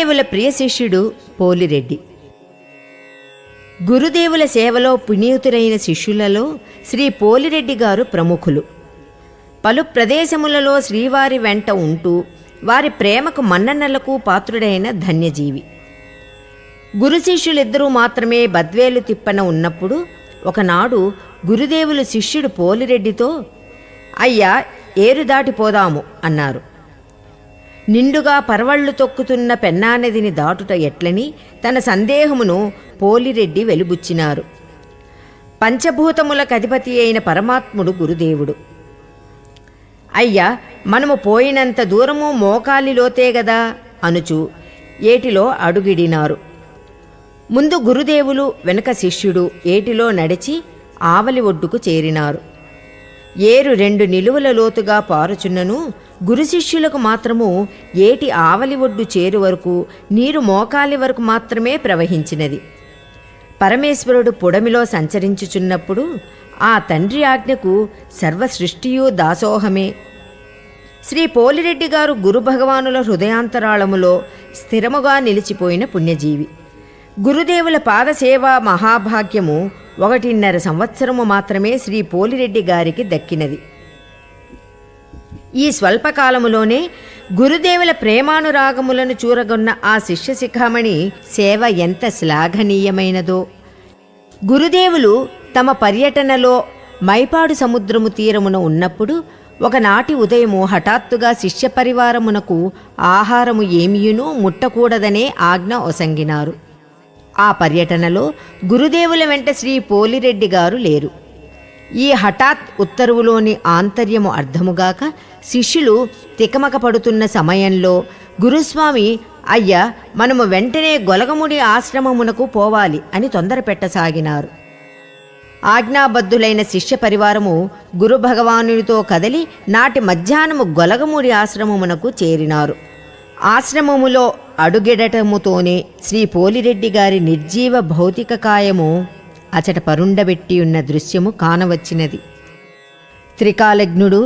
గురుదేవుల ప్రియ శిష్యుడు పోలిరెడ్డి. గురుదేవుల సేవలో పునీతులైన శిష్యులలో శ్రీ పోలిరెడ్డి గారు ప్రముఖులు. పలు ప్రదేశములలో శ్రీవారి వెంట ఉంటూ వారి ప్రేమకు మన్ననలకు పాత్రుడైన ధన్యజీవి. గురు శిష్యులిద్దరూ మాత్రమే బద్వేలు తిప్పన ఉన్నప్పుడు ఒకనాడు గురుదేవులు శిష్యుడు పోలిరెడ్డితో, అయ్యా, ఏరు దాటిపోదాము అన్నారు. నిండుగా పరవళ్లు తొక్కుతున్న పెన్నానదిని దాటుట ఎట్లని తన సందేహమును పోలిరెడ్డి వెలుబుచ్చినారు. పంచభూతములకు అధిపతి అయిన పరమాత్ముడు గురుదేవుడు. అయ్యా, మనము పోయినంత దూరము మోకాలి లోతే గదా అనుచు ఏటిలో అడుగిడినారు. ముందు గురుదేవులు, వెనుక శిష్యుడు ఏటిలో నడిచి ఆవలి ఒడ్డుకు చేరినారు. ఏరు 2 నిలువల లోతుగా పారుచున్నను గురు శిష్యులకు మాత్రము ఏటి ఆవలి ఒడ్డు చేరు వరకు నీరు మోకాలి వరకు మాత్రమే ప్రవహించినది. పరమేశ్వరుడు పుడమిలో సంచరించుచున్నప్పుడు ఆ తండ్రి ఆజ్ఞకు సర్వసృష్టియు దాసోహమే. శ్రీ పోలిరెడ్డి గారు గురు భగవానుల హృదయాంతరాళములో స్థిరముగా నిలిచిపోయిన పుణ్యజీవి. గురుదేవుల పాదసేవా మహాభాగ్యము 1.5 సంవత్సరము మాత్రమే శ్రీ పోలిరెడ్డి గారికి దక్కినది. ఈ స్వల్పకాలములోనే గురుదేవుల ప్రేమానురాగములను చూరగొన్న ఆ శిష్య శిఖామణి సేవ ఎంత శ్లాఘనీయమైనదో. గురుదేవులు తమ పర్యటనలో మైపాడు సముద్రము తీరమున ఉన్నప్పుడు ఒకనాటి ఉదయము హఠాత్తుగా శిష్య పరివారమునకు ఆహారము ఏమియునూ ముట్టకూడదనే ఆజ్ఞ ఒసంగినారు. ఆ పర్యటనలో గురుదేవుల వెంట శ్రీ పోలిరెడ్డి గారు లేరు. ఈ హఠాత్ ఉత్తర్వులోని ఆంతర్యము అర్థముగాక శిష్యులు తికమక పడుతున్న సమయంలో గురుస్వామి, అయ్యా, మనము వెంటనే గొలగముడి ఆశ్రమమునకు పోవాలి అని తొందర పెట్టసాగినారు. ఆజ్ఞాబద్ధులైన శిష్య పరివారము గురు భగవానునితో కదలి నాటి మధ్యాహ్నము గొలగముడి ఆశ్రమమునకు చేరినారు. ఆశ్రమములో అడుగెడటముతోనే శ్రీ పోలిరెడ్డి గారి నిర్జీవ భౌతిక కాయము అచట పరుండబెట్టి ఉన్న దృశ్యము కానవచ్చినది. త్రికాలజ్ఞుడు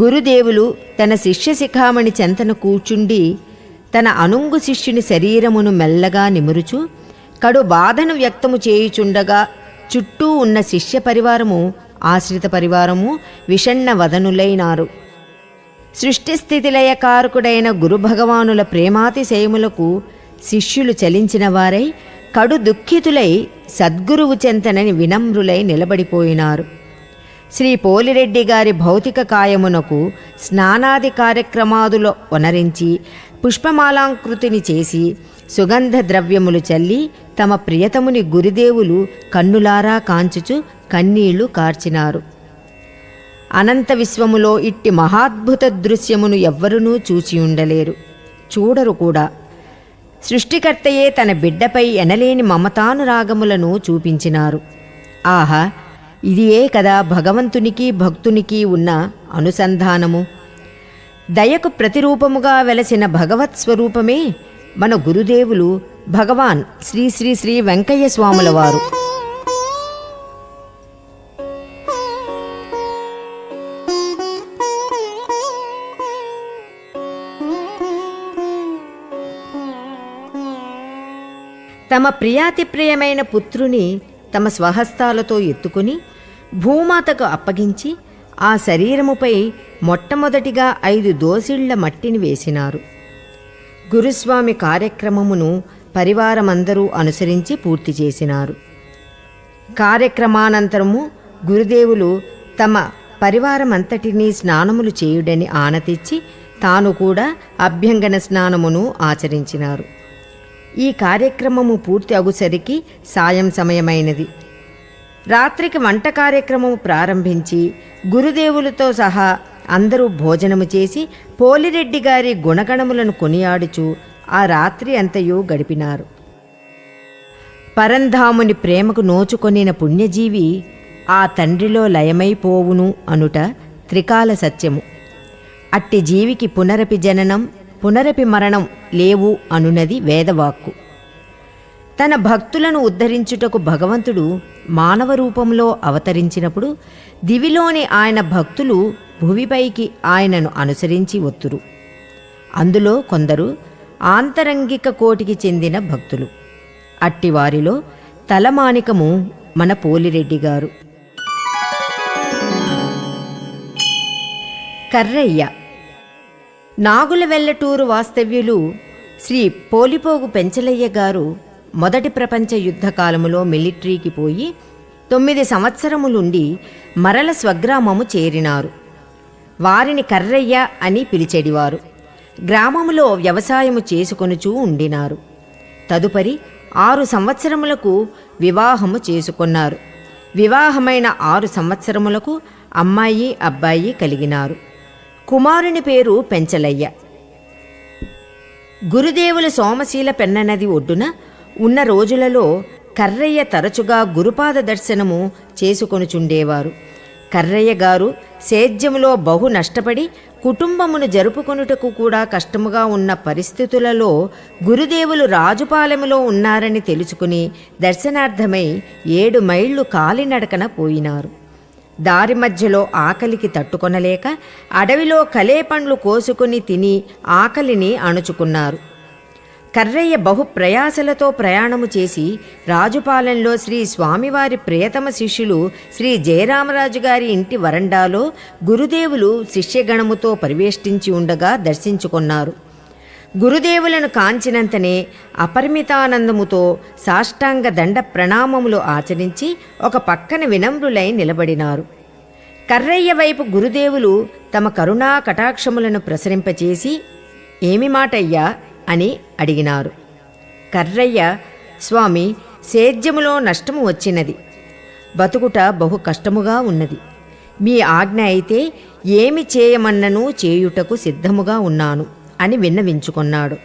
గురుదేవులు తన శిష్య శిఖామణి చెంతను కూర్చుండి తన అనుంగు శిష్యుని శరీరమును మెల్లగా నిమురుచు కడు బాధను వ్యక్తము చేయుచుండగా చుట్టూ ఉన్న శిష్య పరివారము, ఆశ్రిత పరివారము విషణ్ణ వదనులైనారు. సృష్టిస్థితిలయకారకుడైన గురు భగవానుల ప్రేమాతిశయములకు శిష్యులు చలించిన వారై కడు దుఃఖితులై సద్గురువు చెంతనని వినమ్రులై నిలబడిపోయినారు. శ్రీ పోలిరెడ్డి గారి భౌతిక కాయమునకు స్నానాది కార్యక్రమాదులో వనరించి పుష్పమాలాంకృతిని చేసి సుగంధ ద్రవ్యములు చల్లి తమ ప్రియతముని గురుదేవులు కన్నులారా కాంచుచు కన్నీళ్లు కార్చినారు. అనంత విశ్వములో ఇట్టి మహాద్భుత దృశ్యమును ఎవ్వరునూ చూచి ఉండలేరు, చూడరు కూడా. సృష్టికర్తయే తన బిడ్డపై ఎనలేని మమతానురాగములను చూపించినారు. ఆహా, ఇదియే కదా భగవంతునికి భక్తునికి ఉన్న అనుసంధానము. దయకు ప్రతిరూపముగా వెలసిన భగవత్ స్వరూపమే మన గురుదేవులు భగవాన్ శ్రీ శ్రీ శ్రీ వెంకయ్య స్వాముల వారు. తమ ప్రియాతిప్రియమైన పుత్రుని తమ స్వహస్తాలతో ఎత్తుకుని భూమాతకు అప్పగించి ఆ శరీరముపై మొట్టమొదటిగా 5 దోసిళ్ల మట్టిని వేసినారు. గురుస్వామి కార్యక్రమమును పరివారమందరూ అనుసరించి పూర్తి చేసినారు. కార్యక్రమానంతరము గురుదేవులు తమ పరివారమంతటినీ స్నానములు చేయుడని ఆనతిచ్చి తాను కూడా అభ్యంగన స్నానమును ఆచరించినారు. ఈ కార్యక్రమము పూర్తి అగుసరికి సాయం సమయమైనది. రాత్రికి వంట కార్యక్రమము ప్రారంభించి గురుదేవులతో సహా అందరూ భోజనము చేసి పోలిరెడ్డి గారి గుణగణములను కొనియాడుచు ఆ రాత్రి అంతయు గడిపినారు. పరంధాముని ప్రేమకు నోచుకొనిన పుణ్యజీవి ఆ తండ్రిలో లయమైపోవును అనుట త్రికాల సత్యము. అట్టి జీవికి పునరపి జననం పునరపి మరణం లేవు అనునది వేదవాక్కు. తన భక్తులను ఉద్ధరించుటకు భగవంతుడు మానవ రూపంలో అవతరించినప్పుడు దివిలోని ఆయన భక్తులు భువిపైకి ఆయనను అనుసరించి వత్తురు. అందులో కొందరు ఆంతరంగిక కోటికి చెందిన భక్తులు. అట్టివారిలో తలమానికము మన పోలిరెడ్డి గారు. కర్రయ్య. నాగుల వెల్లటూరు వాస్తవ్యులు శ్రీ పోలిపోగు పెంచలయ్య గారు మొదటి ప్రపంచ యుద్ధకాలములో మిలిటరీకి పోయి 9 సంవత్సరములుండి మరల స్వగ్రామము చేరినారు. వారిని కర్రయ్య అని పిలిచెడివారు. గ్రామములో వ్యవసాయము చేసుకొనుచూ ఉండినారు. తదుపరి 6 సంవత్సరములకు వివాహము చేసుకొన్నారు. వివాహమైన 6 సంవత్సరములకు అమ్మాయి అబ్బాయి కలిగినారు. కుమారుని పేరు పెంచలయ్య. గురుదేవుల సోమశీల పెన్ననది ఒడ్డున ఉన్న రోజులలో కర్రయ్య తరచుగా గురుపాద దర్శనము చేసుకొనుచుండేవారు. కర్రయ్య గారు సేద్యములో బహు నష్టపడి కుటుంబమును జరుపుకొనుటకు కూడా కష్టముగా ఉన్న పరిస్థితులలో గురుదేవులు రాజుపాలెములో ఉన్నారని తెలుసుకుని దర్శనార్థమై 7 మైళ్ళు కాలినడకన పోయినారు. దారి మధ్యలో ఆకలికి తట్టుకొనలేక అడవిలో కలేపండ్లు కోసుకుని తిని ఆకలిని అణుచుకున్నారు. కర్రయ్య బహు ప్రయాసలతో ప్రయాణము చేసి రాజుపాలెంలో శ్రీ స్వామివారి ప్రియతమ శిష్యులు శ్రీ జయరామరాజు గారి ఇంటి వరండాలో గురుదేవులు శిష్యగణముతో పరివేష్టించి ఉండగా దర్శించుకున్నారు. గురుదేవులను కాంచినంతనే అపరిమితానందముతో సాష్టాంగ దండ ప్రణామములు ఆచరించి ఒక పక్కన వినమ్రులై నిలబడినారు. కర్రయ్య వైపు గురుదేవులు తమ కరుణా కటాక్షములను ప్రసరింపచేసి ఏమి మాటయ్యా అని అడిగినారు. కర్రయ్య, స్వామి, సేద్యములో నష్టము వచ్చినది, బతుకుట బహు కష్టముగా ఉన్నది. మీ ఆజ్ఞ అయితే ఏమి చేయమన్నను చేయుటకు సిద్ధముగా ఉన్నాను అని విన్నవించుకున్నాడు.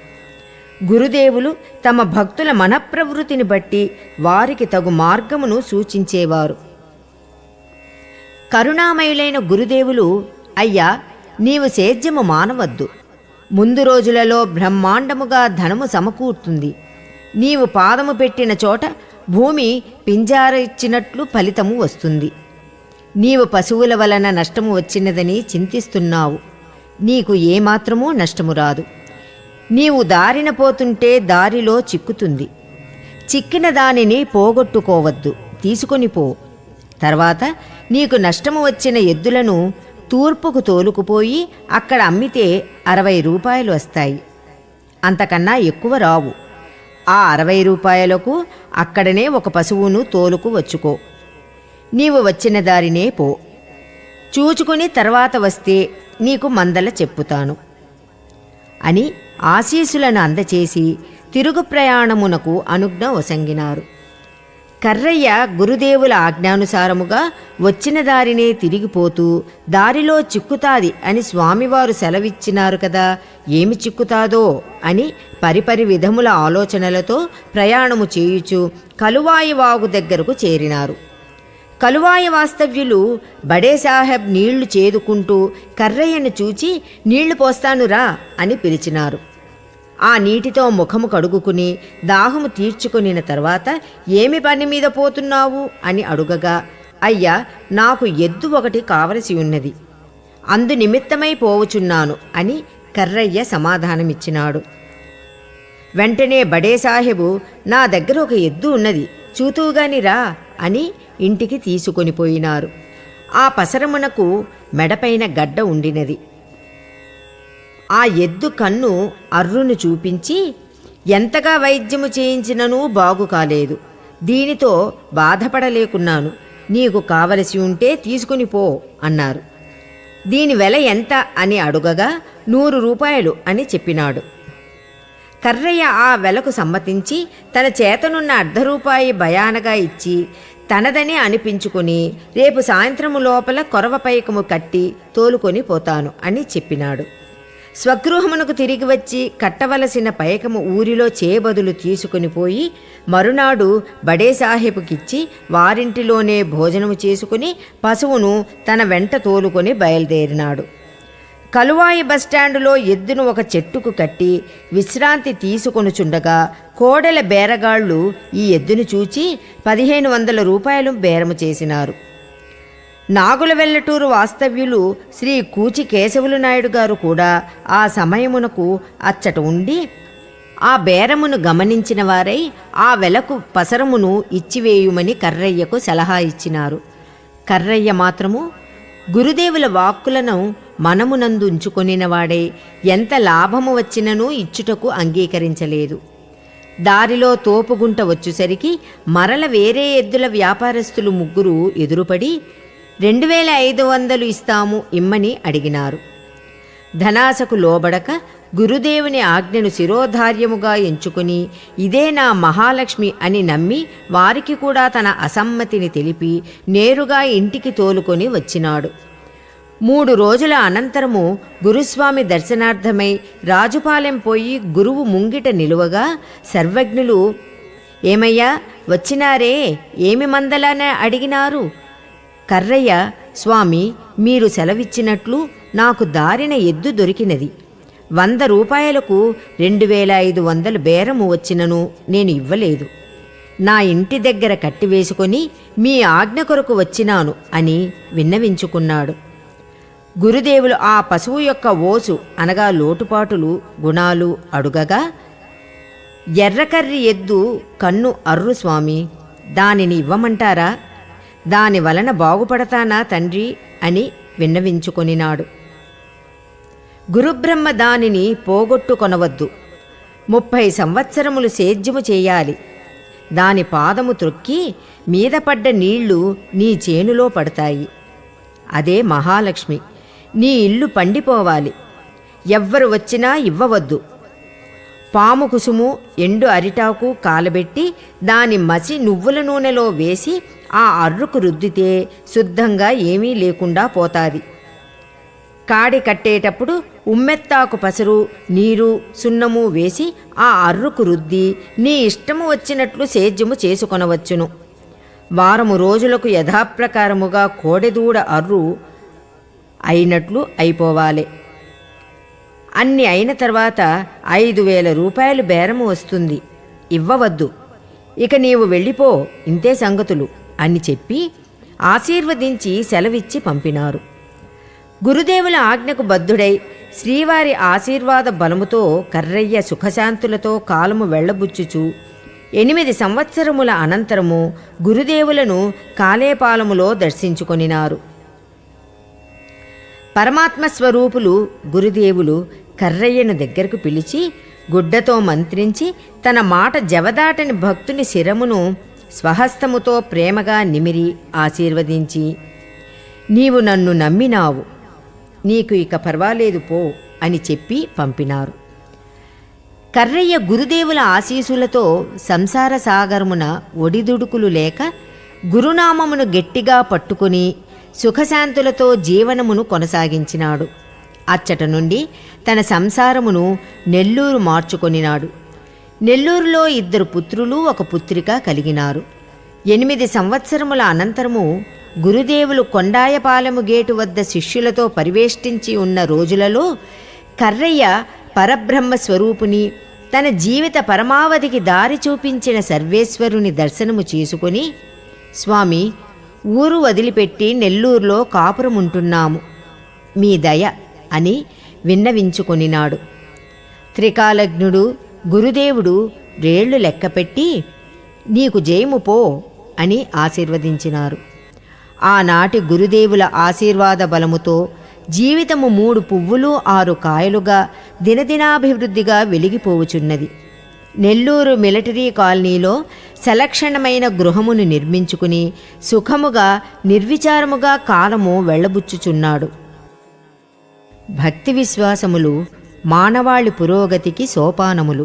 గురుదేవులు తమ భక్తుల మనఃప్రవృత్తిని బట్టి వారికి తగు మార్గమును సూచించేవారు. కరుణామయులైన గురుదేవులు, అయ్యా, నీవు సేద్యము మానవద్దు. ముందు రోజులలో బ్రహ్మాండముగా ధనము సమకూర్తుంది. నీవు పాదము పెట్టిన చోట భూమి పింజార ఇచ్చినట్లు ఫలితము వస్తుంది. నీవు పశువుల వలన నష్టము వచ్చినదని చింతిస్తున్నావు. నీకు ఏమాత్రమూ నష్టము రాదు. నీవు దారిన పోతుంటే దారిలో చిక్కుతుంది. చిక్కిన దానిని పోగొట్టుకోవద్దు, తీసుకొని పో. తర్వాత నీకు నష్టము వచ్చిన ఎద్దులను తూర్పుకు తోలుకుపోయి అక్కడ అమ్మితే 60 రూపాయలు వస్తాయి. అంతకన్నా ఎక్కువ రావు. ఆ 60 రూపాయలకు అక్కడనే ఒక పశువును తోలుకు వచ్చుకో. నీవు వచ్చిన దారినే పో. చూచుకుని తర్వాత వస్తే నీకు మందల చెప్పుతాను అని ఆశీస్సులను అందచేసి తిరుగు ప్రయాణమునకు అనుజ్ఞ వసంగినారు. కర్రయ్య గురుదేవుల ఆజ్ఞానుసారముగా వచ్చిన దారినే తిరిగిపోతూ దారిలో చిక్కుతాది అని స్వామివారు సెలవిచ్చినారు కదా, ఏమి చిక్కుతాదో అని పరిపరి విధముల ఆలోచనలతో ప్రయాణము చేయుచు కలువాయి వాగు దగ్గరకు చేరినారు. కలువాయి వాస్తవ్యులు బడేసాహెబ్ నీళ్లు చేదుకుంటూ కర్రయ్యను చూచి నీళ్లు పోస్తానురా అని పిలిచినారు. ఆ నీటితో ముఖము కడుగుకుని దాహము తీర్చుకొనిన తర్వాత ఏమి పని మీద పోతున్నావు అని అడుగగా, అయ్యా, నాకు ఎద్దు ఒకటి కావలసి ఉన్నది, అందు నిమిత్తమై పోవుచున్నాను అని కర్రయ్య సమాధానమిచ్చినాడు. వెంటనే బడేసాహెబు, నా దగ్గర ఒక ఎద్దు ఉన్నది, చూతూగాని రా అని ఇంటికి తీసుకొని పోయినారు. ఆ పసరమునకు మెడపైన గడ్డ ఉండినది. ఆ ఎద్దు కన్ను అర్రును చూపించి, ఎంతగా వైద్యము చేయించిననూ బాగు కాలేదు, దీనితో బాధపడలేకున్నాను, నీకు కావలసి ఉంటే తీసుకుని పో అన్నారు. దీని వెల ఎంత అని అడుగగా 100 రూపాయలు అని చెప్పినాడు. కర్రయ్య ఆ వెలకు సమ్మతించి తన చేతనున్న 1/2 రూపాయి బయానగా ఇచ్చి తనదని అనిపించుకుని రేపు సాయంత్రము లోపల కొరవ పైకము కట్టి తోలుకొని పోతాను అని చెప్పినాడు. స్వగృహమునకు తిరిగి వచ్చి కట్టవలసిన పైకము ఊరిలో చేబదులు తీసుకుని పోయి మరునాడు బడేసాహెబుకిచ్చి వారింటిలోనే భోజనము చేసుకుని పశువును తన వెంట తోలుకొని బయలుదేరినాడు. కలువాయి బస్టాండులో ఎద్దును ఒక చెట్టుకు కట్టి విశ్రాంతి తీసుకొనుచుండగా కోడెల బేరగాళ్లు ఈ ఎద్దును చూచి 1500 రూపాయలు బేరము చేసినారు. నాగుల వెల్లటూరు వాస్తవ్యులు శ్రీ కూచి కేశవులు నాయుడు గారు కూడా ఆ సమయమునకు అచ్చట ఉండి ఆ బేరమును గమనించిన వారై ఆ వెలకు పసరమును ఇచ్చివేయుమని కర్రయ్యకు సలహా ఇచ్చినారు. కర్రయ్య మాత్రము గురుదేవుల వాక్కులను మనమునందు ఉంచుకొనినవాడై ఎంత లాభము వచ్చిననూ ఇచ్చుటకు అంగీకరించలేదు. దారిలో తోపుగుంట వచ్చేసరికి మరల వేరే ఎద్దుల వ్యాపారస్తులు ముగ్గురు ఎదురుపడి 2500 ఇస్తాము ఇమ్మని అడిగినారు. ధనాశకు లోబడక గురుదేవుని ఆజ్ఞను శిరోధార్యముగా ఎంచుకుని ఇదే నా మహాలక్ష్మి అని నమ్మి వారికి కూడా తన అసమ్మతిని తెలిపి నేరుగా ఇంటికి తోలుకొని వచ్చినాడు. 3 రోజుల అనంతరము గురుస్వామి దర్శనార్థమై రాజుపాలెం పోయి గురువు ముంగిట నిలువగా సర్వజ్ఞులు, ఏమయ్యా వచ్చినారే, ఏమి మందలానే అడిగినారు? కర్రయ్య, స్వామి మీరు సెలవిచ్చినట్లు నాకు దారిన ఎద్దు దొరికినది. 100 రూపాయలకు 2500 బేరము వచ్చినను నేను ఇవ్వలేదు. నా ఇంటి దగ్గర కట్టివేసుకొని మీ ఆజ్ఞ కొరకు వచ్చినాను అని విన్నవించుకున్నాడు. గురుదేవులు ఆ పశువు యొక్క ఓసు అనగా లోటుపాటులు గుణాలు అడుగగా, ఎర్రకర్రి ఎద్దు కన్ను అర్రు స్వామి, దానిని ఇవ్వమంటారా? దాని వలన బాగుపడతానా తండ్రి అని విన్నవించుకొనినాడు. గురుబ్రహ్మ దానిని పోగొట్టుకొనవద్దు. 30 సంవత్సరములు సేద్యము చేయాలి. దాని పాదము త్రొక్కి మీద పడ్డ నీళ్లు నీ చేనులో పడతాయి. అదే మహాలక్ష్మి. నీ ఇల్లు పండిపోవాలి. ఎవ్వరు వచ్చినా ఇవ్వవద్దు. పాము కుసుము ఎండు అరిటాకు కాలబెట్టి దాని మసి నువ్వుల నూనెలో వేసి ఆ అర్రుకు రుద్దితే శుద్ధంగా ఏమీ లేకుండా పోతాది. కాడి కట్టేటప్పుడు ఉమ్మెత్తాకు పసరు నీరు సున్నము వేసి ఆ అర్రుకు రుద్ది నీ ఇష్టము వచ్చినట్లు సేద్యము చేసుకొనవచ్చును. 1 రోజులకు యథాప్రకారముగా కోడెదూడ అర్రు అయినట్లు అయిపోవాలి. అన్ని అయిన తర్వాత 5000 రూపాయలు బేరము వస్తుంది. ఇవ్వవద్దు. ఇక నీవు వెళ్ళిపో, ఇంతే సంగతులు అని చెప్పి ఆశీర్వదించి సెలవిచ్చి పంపినారు. గురుదేవుల ఆజ్ఞకు బద్ధుడై శ్రీవారి ఆశీర్వాద బలముతో కర్రయ్య సుఖశాంతులతో కాలము వెళ్లబుచ్చుచు 8 సంవత్సరముల అనంతరము గురుదేవులను కాలేపాలములో దర్శించుకొనినారు. పరమాత్మ స్వరూపులు గురుదేవులు కర్రయ్యను దగ్గరకు పిలిచి గుడ్డతో మంత్రించి తన మాట జవదాటని భక్తుని శిరమును స్వహస్తముతో ప్రేమగా నిమిరి ఆశీర్వదించి, నీవు నన్ను నమ్మినావు, నీకు ఇక పర్వాలేదు పో అని చెప్పి పంపినారు. కర్రయ్య గురుదేవుల ఆశీసులతో సంసార సాగరమున ఒడిదుడుకులు లేక గురునామమును గట్టిగా పట్టుకుని సుఖశాంతులతో జీవనమును కొనసాగించినాడు. అచ్చట నుండి తన సంసారమును నెల్లూరు మార్చుకొనినాడు. నెల్లూరులో 2 పుత్రులు 1 పుత్రిక కలిగినారు. 8 సంవత్సరముల అనంతరము గురుదేవులు కొండాయపాలెము గేటు వద్ద శిష్యులతో పరివేష్టించి ఉన్న రోజులలో కర్రయ్య పరబ్రహ్మ స్వరూపుని తన జీవిత పరమావధికి దారి చూపించిన సర్వేశ్వరుని దర్శనము చేసుకొని, స్వామి ఊరు వదిలిపెట్టి నెల్లూరులో కాపురముంటున్నాము, మీ దయ అని విన్నవించుకొనినాడు. త్రికాలజ్ఞుడు గురుదేవుడు రేళ్లు లెక్కపెట్టి నీకు జయము పో అని ఆశీర్వదించినారు. ఆనాటి గురుదేవుల ఆశీర్వాద బలముతో జీవితము 3 పువ్వులు 6 కాయలుగా దినదినాభివృద్ధిగా వెలిగిపోవుచున్నది. నెల్లూరు మిలిటరీ కాలనీలో సలక్షణమైన గృహమును నిర్మించుకుని సుఖముగా నిర్విచారముగా కాలము వెళ్లబుచ్చుచున్నాడు. భక్తి విశ్వాసములు మానవాళి పురోగతికి సోపానములు.